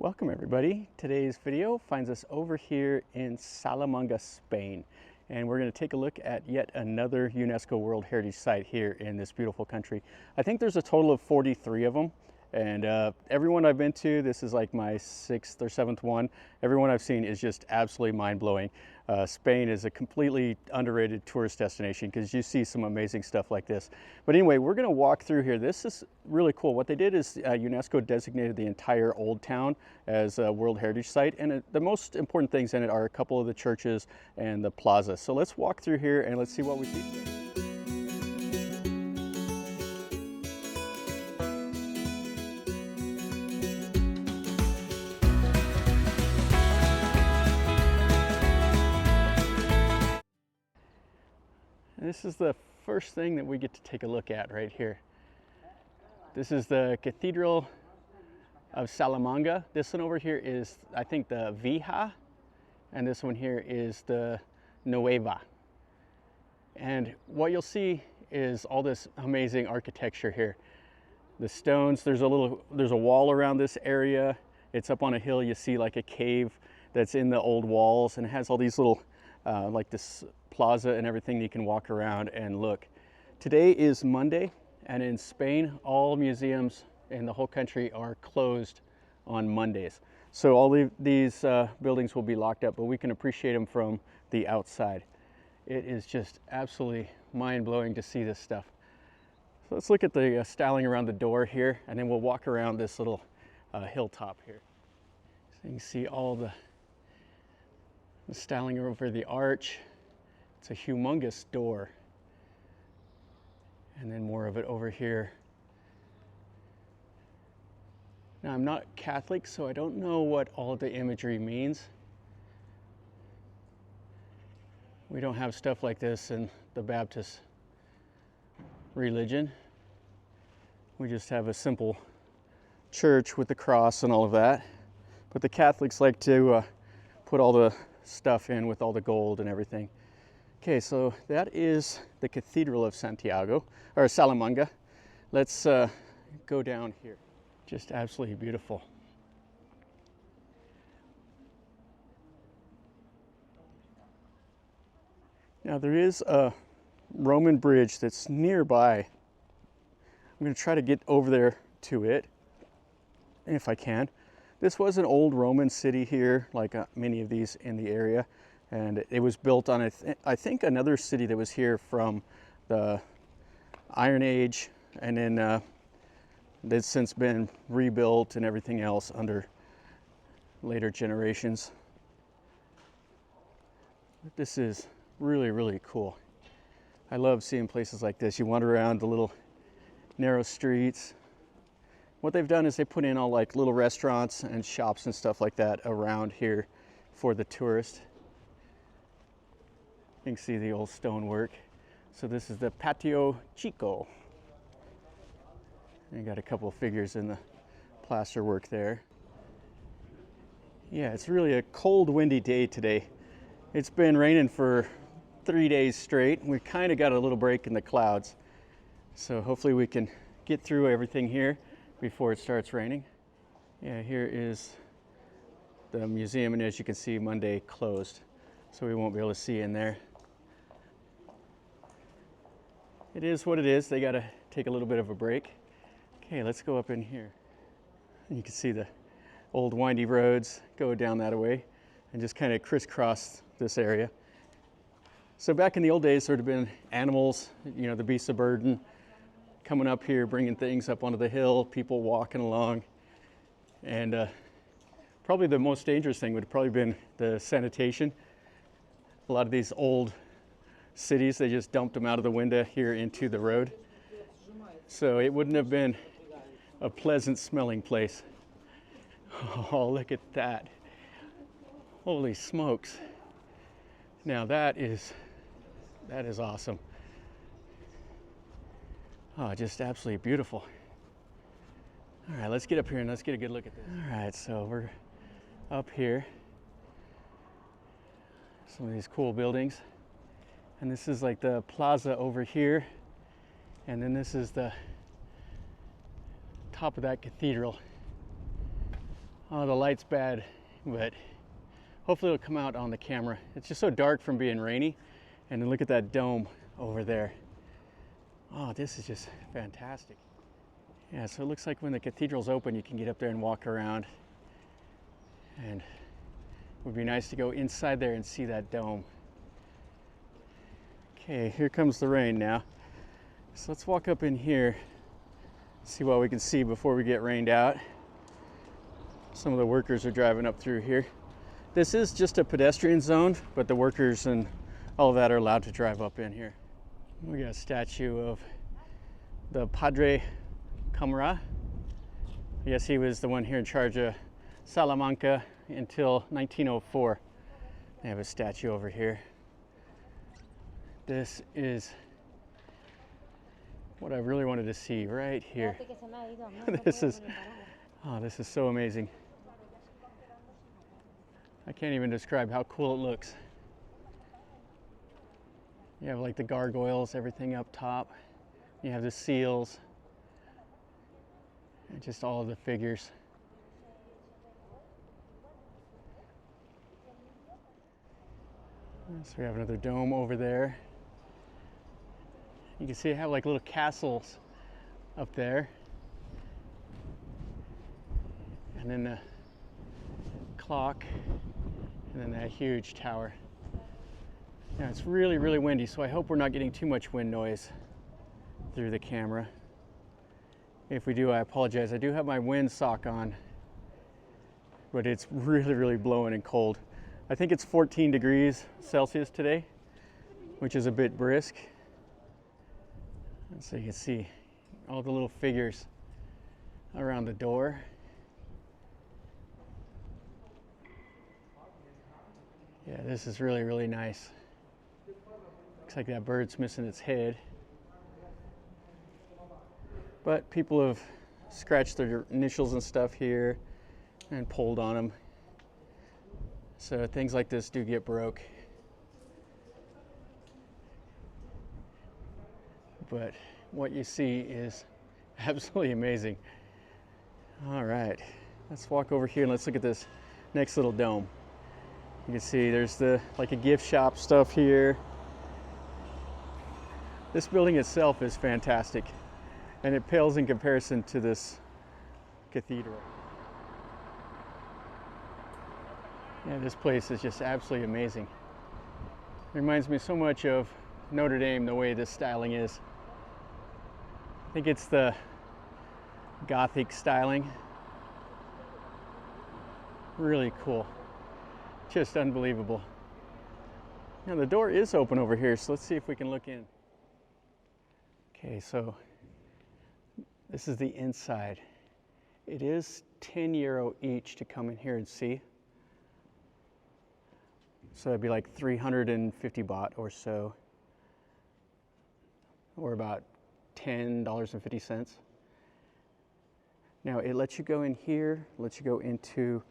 Welcome everybody. Today's video finds us over here in Salamanca, Spain. And we're going to take a look at yet another UNESCO World Heritage Site here in this beautiful country. I think there's a total of 43 of them. And everyone I've been to, this is like my 6th or 7th one. Everyone I've seen is just absolutely mind-blowing. Spain is a completely underrated tourist destination because you see some amazing stuff like this. But anyway, we're going to walk through here. This is really cool. What they did is UNESCO designated the entire Old Town as a World Heritage Site. And the most important things in it are a couple of the churches and the plaza. So let's walk through here and let's see what we see. This is the first thing that we get to take a look at right here. This is the Cathedral of Salamanca. This one over here is, I think, the Vieja, and this one here is the Nueva. And what you'll see is all this amazing architecture here. The stones, there's a wall around this area. It's up on a hill. You see like a cave that's in the old walls, and it has all these little like this plaza and everything you can walk around and look. Today is Monday, and in Spain all museums in the whole country are closed on Mondays. So all these buildings will be locked up, but we can appreciate them from the outside. It is just absolutely mind-blowing to see this stuff. So let's look at the styling around the door here, and then we'll walk around this little hilltop here. So you can see all the styling over the arch. It's a humongous door. And then more of it over here. Now, I'm not Catholic, so I don't know what all of the imagery means. We don't have stuff like this in the Baptist religion. We just have a simple church with the cross and all of that. But the Catholics like to put all the stuff in with all the gold and everything. Okay, so that is the Cathedral of Santiago, or Salamanca. Let's go down here. Just absolutely beautiful. Now there is a Roman bridge that's nearby. I'm going to try to get over there to it, if I can. This was an old Roman city here, like many of these in the area. And it was built on, I think, another city that was here from the Iron Age, and then that's since been rebuilt and everything else under later generations. This is really, really cool. I love seeing places like this. You wander around the little narrow streets. What they've done is they put in all like little restaurants and shops and stuff like that around here for the tourist. You can see the old stonework. So this is the Patio Chico. And you got a couple of figures in the plaster work there. Yeah, it's really a cold, windy day today. It's been raining for 3 days straight. We kind of got a little break in the clouds. So hopefully we can get through everything here before it starts raining. Yeah, here is the museum, and as you can see, Monday closed. So we won't be able to see in there. It is what it is. They got to take a little bit of a break. Okay, let's go up in here. You can see the old windy roads go down that way and just kind of crisscross this area. So back in the old days, there would have been animals, you know, the beasts of burden, coming up here, bringing things up onto the hill, people walking along. And probably the most dangerous thing would have probably been the sanitation. A lot of these old cities, they just dumped them out of the window here into the road. So it wouldn't have been a pleasant smelling place. Oh, look at that. Holy smokes. Now that is awesome. Oh, just absolutely beautiful. All right, let's get up here and let's get a good look at this. All right, so we're up here. Some of these cool buildings. And this is like the plaza over here. And then this is the top of that cathedral. Oh, the light's bad, but hopefully it'll come out on the camera. It's just so dark from being rainy. And then look at that dome over there. Oh, this is just fantastic. Yeah, so it looks like when the cathedral's open, you can get up there and walk around. And it would be nice to go inside there and see that dome. Okay, here comes the rain now. So let's walk up in here, see what we can see before we get rained out. Some of the workers are driving up through here. This is just a pedestrian zone, but the workers and all of that are allowed to drive up in here. We got a statue of the Padre Camara. I guess he was the one here in charge of Salamanca until 1904. They have a statue over here. This is what I really wanted to see right here. This is so amazing. I can't even describe how cool it looks. You have like the gargoyles, everything up top. You have the seals, and just all of the figures. So we have another dome over there. You can see I have like little castles up there. And then the clock, and then that huge tower. Now it's really, really windy, so I hope we're not getting too much wind noise through the camera. If we do, I apologize. I do have my wind sock on, but it's really, really blowing and cold. I think it's 14 degrees Celsius today, which is a bit brisk. And so you can see all the little figures around the door. Yeah, this is really, really nice. Looks like that bird's missing its head. But people have scratched their initials and stuff here and pulled on them. So things like this do get broke. But what you see is absolutely amazing. All right, let's walk over here and let's look at this next little dome. You can see there's like a gift shop stuff here. This building itself is fantastic, and it pales in comparison to this cathedral. Yeah, this place is just absolutely amazing. It reminds me so much of Notre Dame, the way this styling is. I think it's the Gothic styling. Really cool. Just unbelievable. Now the door is open over here, so let's see if we can look in. Okay, so this is the inside. It is 10 euro each to come in here and see. So that'd be like 350 baht or so, or about $10.50. Now it lets you go in here, lets you go into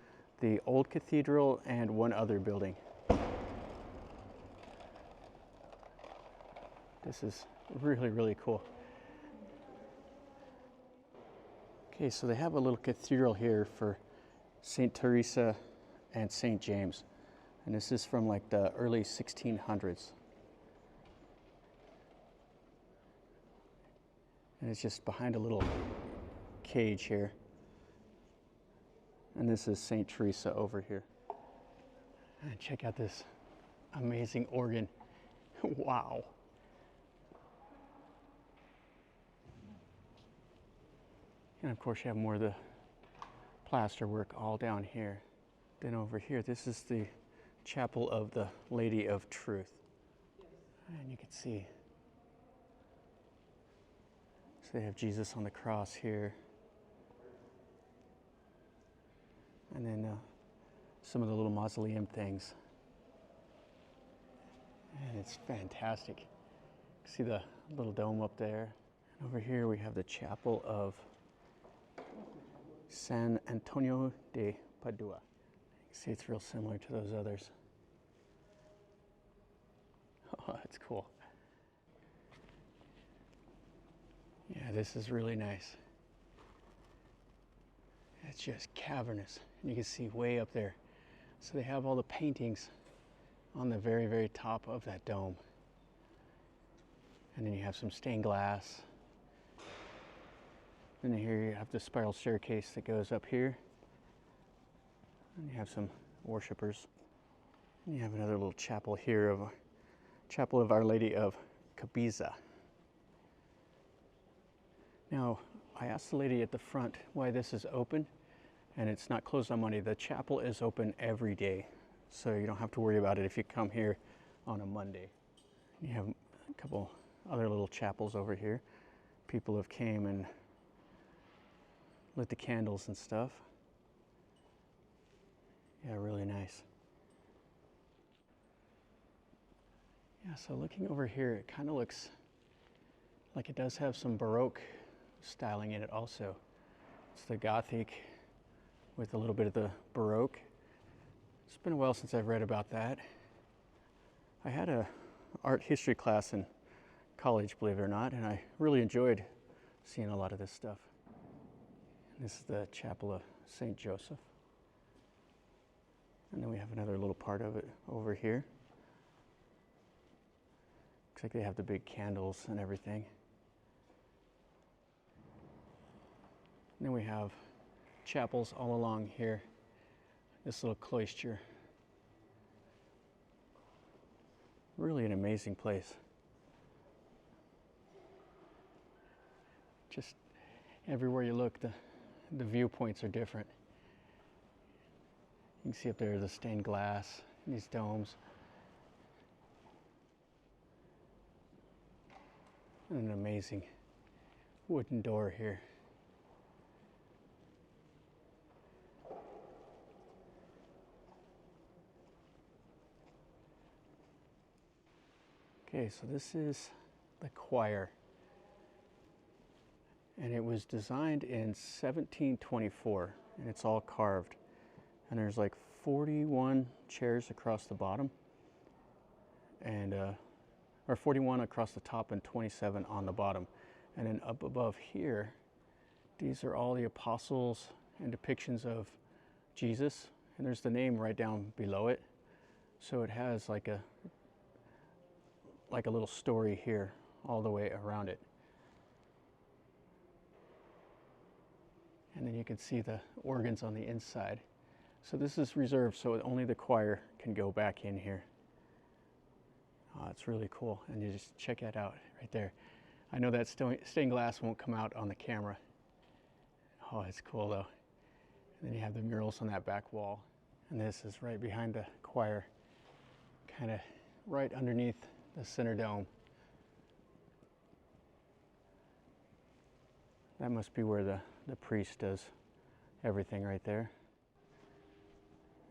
the old cathedral and one other building. This is really, really cool. Okay, so they have a little cathedral here for St. Teresa and St. James. And this is from like the early 1600s. And it's just behind a little cage here. And this is St. Teresa over here. And check out this amazing organ. Wow. And of course you have more of the plaster work all down here. Then over here, this is the Chapel of the Lady of Truth. And you can see, so they have Jesus on the cross here. And then some of the little mausoleum things. And it's fantastic. See the little dome up there. And over here we have the Chapel of San Antonio de Padua. You can see it's real similar to those others. Oh, that's cool. Yeah, this is really nice. It's just cavernous. And you can see way up there. So they have all the paintings on the very, very top of that dome. And then you have some stained glass. And then here you have the spiral staircase that goes up here. And you have some worshipers. And you have another little chapel here of Chapel of Our Lady of Cabiza. Now, I asked the lady at the front why this is open, and it's not closed on Monday. The chapel is open every day, so you don't have to worry about it if you come here on a Monday. You have a couple other little chapels over here. People have came and lit the candles and stuff. Yeah, really nice. Yeah, so looking over here, it kind of looks like it does have some Baroque styling in it also. It's the Gothic with a little bit of the Baroque. It's been a while since I've read about that. I had a art history class in college, believe it or not, and I really enjoyed seeing a lot of this stuff. And this is the Chapel of St. Joseph. And then we have another little part of it over here. Looks like they have the big candles and everything. And then we have chapels all along here, this little cloister. Really an amazing place. Just everywhere you look, the viewpoints are different. You can see up there the stained glass, these domes. And an amazing wooden door here. Okay, so this is the choir. And it was designed in 1724, and it's all carved. And there's like 41 chairs across the bottom, and or 41 across the top and 27 on the bottom. And then up above here, these are all the apostles and depictions of Jesus. And there's the name right down below it. So it has like a little story here all the way around it. And then you can see the organs on the inside. So this is reserved so only the choir can go back in here. It's really cool, and you just check that out right there. I know that stained glass won't come out on the camera. Oh, it's cool though. And then you have the murals on that back wall. And this is right behind the choir, kind of right underneath the center dome. That must be where the priest does everything right there.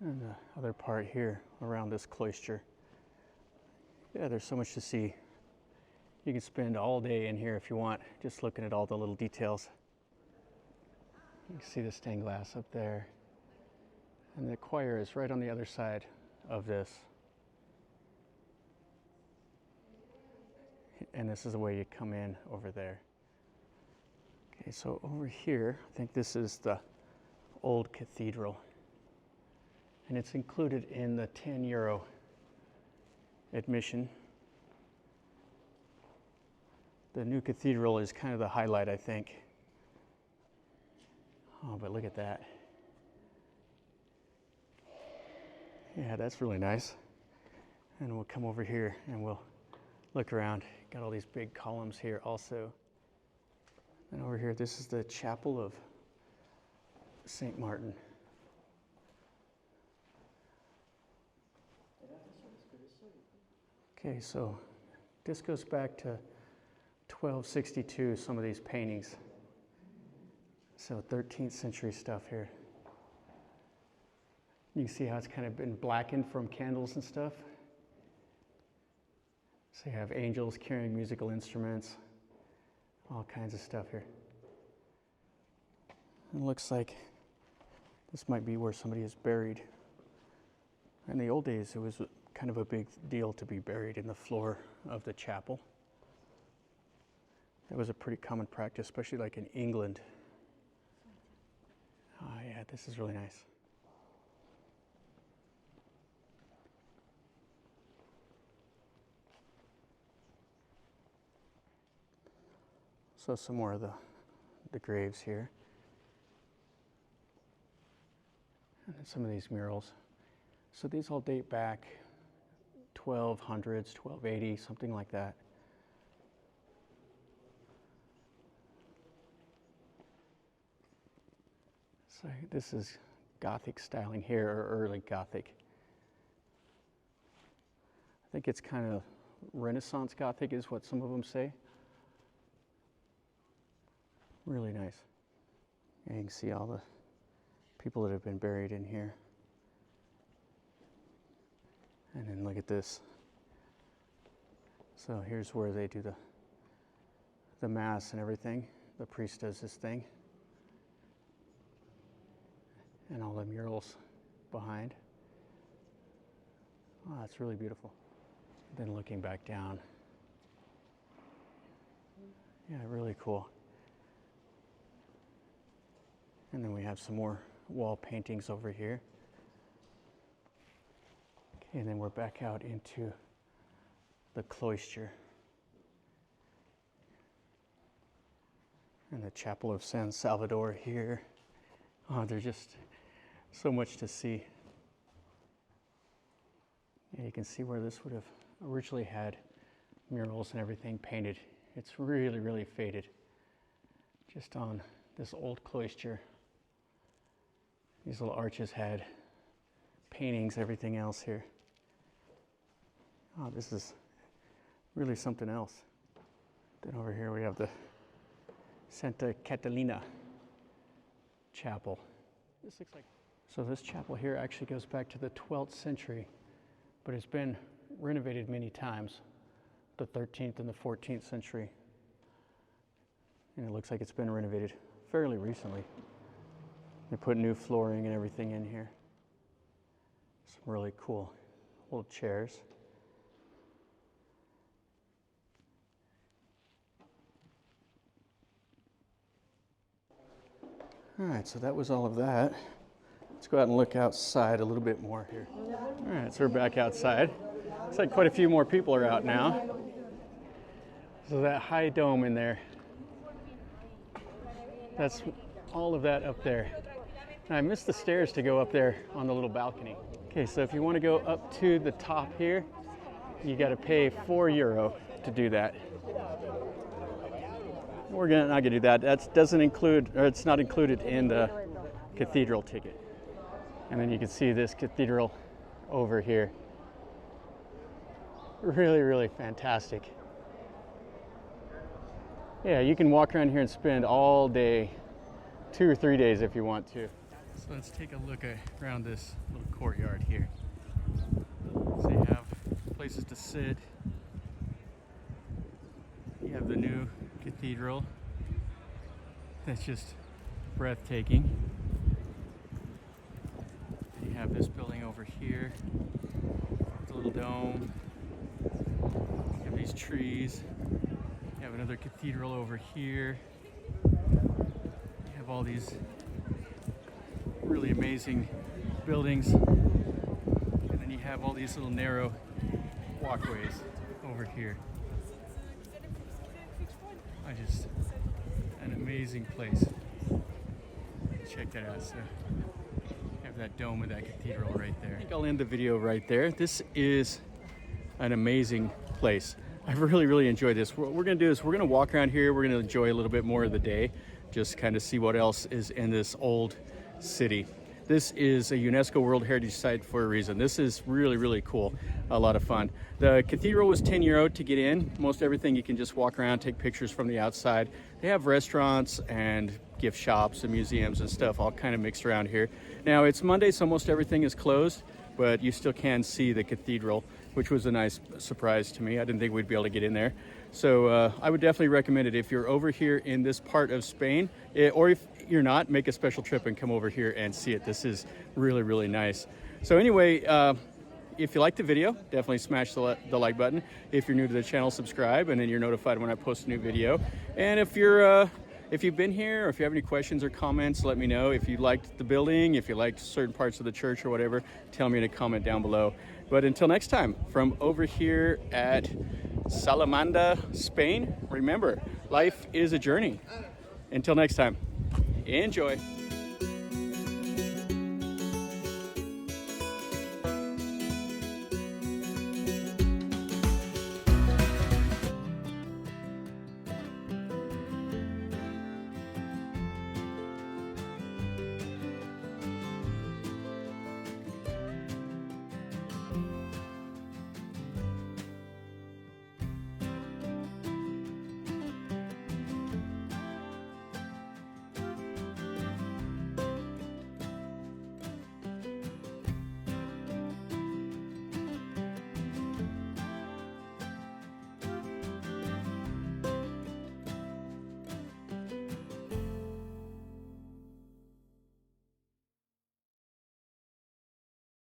And the other part here around this cloister. Yeah, there's so much to see. You can spend all day in here if you want, just looking at all the little details. You can see the stained glass up there. And the choir is right on the other side of this. And this is the way you come in over there. Okay, so over here, I think this is the old cathedral. And it's included in the €10 admission. The new cathedral is kind of the highlight, I think. Oh, but look at that. Yeah, that's really nice. And we'll come over here and we'll look around. Got all these big columns here also. And over here, this is the Chapel of St. Martin. Okay, so this goes back to 1262, some of these paintings. So 13th century stuff here. You can see how it's kind of been blackened from candles and stuff. So you have angels carrying musical instruments, all kinds of stuff here. It looks like this might be where somebody is buried. In the old days, it was kind of a big deal to be buried in the floor of the chapel. That was a pretty common practice, especially like in England. Oh yeah. this is really nice. So some more of the graves here. And then some of these murals. So these all date back 1200s, 1280, something like that. So this is Gothic styling here, or early Gothic. I think it's kind of Renaissance Gothic is what some of them say. Really nice. And you can see all the people that have been buried in here. And then look at this. So here's where they do the mass and everything. The priest does this thing. And all the murals behind. Oh, that's really beautiful. Then looking back down. Yeah, really cool. And then we have some more wall paintings over here. Okay, and then we're back out into the cloister. And the Chapel of San Salvador here. Oh, there's just so much to see. Yeah, you can see where this would have originally had murals and everything painted. It's really, really faded. Just on this old cloister. These little arches had paintings, everything else here. Oh, this is really something else. Then over here we have the Santa Catalina chapel. This looks like, so this chapel here actually goes back to the 12th century, but it's been renovated many times, the 13th and the 14th century. And it looks like it's been renovated fairly recently. They put new flooring and everything in here. Some really cool old chairs. All right, so that was all of that. Let's go out and look outside a little bit more here. All right, so we're back outside. Looks like quite a few more people are out now. So that high dome in there, that's all of that up there. And I missed the stairs to go up there on the little balcony. Okay, so if you want to go up to the top here, you got to pay €4 to do that. We're not gonna do that. That doesn't include, or it's not included in the cathedral ticket. And then you can see this cathedral over here. Really, really fantastic. Yeah, you can walk around here and spend all day, 2 or 3 days if you want to. So let's take a look around this little courtyard here. So you have places to sit. You have the new cathedral. That's just breathtaking. You have this building over here, the little dome. You have these trees. You have another cathedral over here. You have all these really amazing buildings. And then you have all these little narrow walkways over here. An amazing place. Check that out. So you have that dome of that cathedral right there. I think I'll end the video right there. This is an amazing place. I've really, really enjoyed this. What we're gonna do is we're gonna walk around here. We're gonna enjoy a little bit more of the day. Just kind of see what else is in this old city. This is a UNESCO World Heritage Site for a reason. This is really, really cool. A lot of fun. The cathedral was €10 to get in. Most everything you can just walk around, take pictures from the outside. They have restaurants and gift shops and museums and stuff all kind of mixed around here. Now it's Monday, so most everything is closed, but you still can see the cathedral, which was a nice surprise to me. I didn't think we'd be able to get in there. So I would definitely recommend it if you're over here in this part of Spain, or if you're not, make a special trip and come over here and see it. This is really, really nice. So anyway, if you like the video, definitely smash the like button. If you're new to the channel, subscribe, and then you're notified when I post a new video. And if if you've been here or if you have any questions or comments, let me know. If you liked the building, if you liked certain parts of the church or whatever, tell me in a comment down below. But until next time, from over here at Salamanca, Spain, remember, life is a journey. Until next time, enjoy.